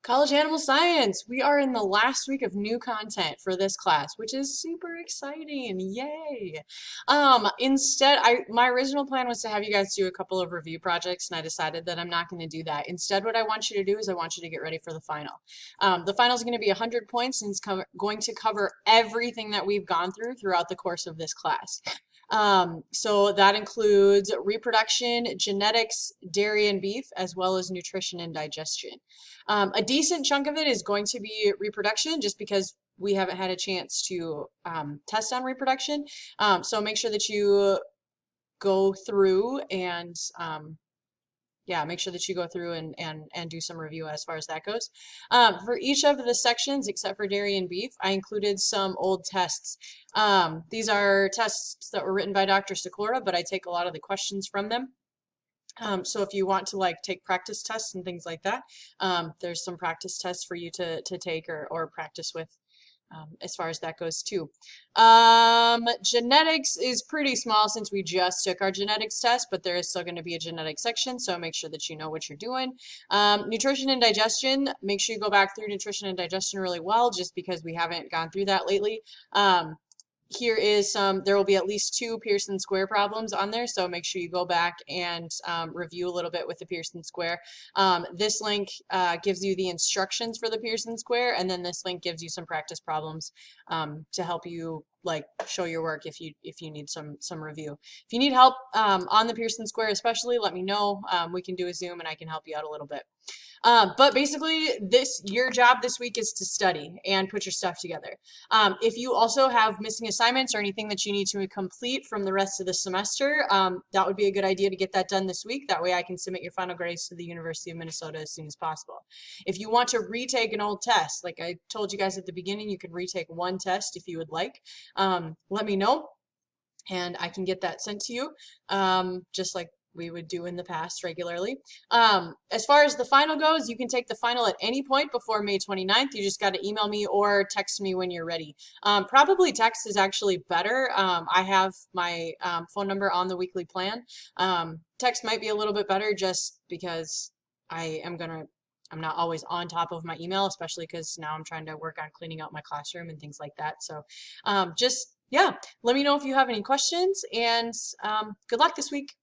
College Animal Science. We are in the last week of new content for this class, which is super exciting. Yay. Instead, my original plan was to have you guys do a couple of review projects, and I decided that I'm not going to do that. Instead, what I want you to do is I want you to get ready for the final. The final is going to be 100 points, and it's going to cover everything that we've gone through throughout the course of this class. So that includes reproduction, genetics, dairy and beef, as well as nutrition and digestion. A decent chunk of it is going to be reproduction just because we haven't had a chance to test on reproduction. So make sure that you go through and yeah, make sure that you go through and do some review as far as that goes. For each of the sections, except for dairy and beef, I included some old tests. These are tests that were written by Dr. Sikora, but I take a lot of the questions from them. So if you want to like take practice tests and things like that, there's some practice tests for you to take or practice with as far as that goes too. Genetics is pretty small since we just took our genetics test, but there is still going to be a genetic section, so make sure that you know what you're doing. Nutrition and digestion, make sure you go back through nutrition and digestion really well, just because we haven't gone through that lately. Here is there will be at least 2 Pearson square problems on there, so make sure you go back and review a little bit with the Pearson square. This link gives you the instructions for the Pearson square, and then this link gives you some practice problems to help you like show your work if you need some review. If you need help on the Pearson square especially, let me know. We can do a Zoom and I can help you out a little bit. But basically, your job this week is to study and put your stuff together. If you also have missing assignments or anything that you need to complete from the rest of the semester, that would be a good idea to get that done this week. That way I can submit your final grades to the University of Minnesota as soon as possible. If you want to retake an old test, like I told you guys at the beginning, you can retake 1 test if you would like. Let me know and I can get that sent to you, just like we would do in the past regularly. As far as the final goes, you can take the final at any point before May 29th. You just got to email me or text me when you're ready. Probably text is actually better. I have my phone number on the weekly plan. Text might be a little bit better just because I'm not always on top of my email, especially because now I'm trying to work on cleaning out my classroom and things like that. So yeah, let me know if you have any questions, and good luck this week.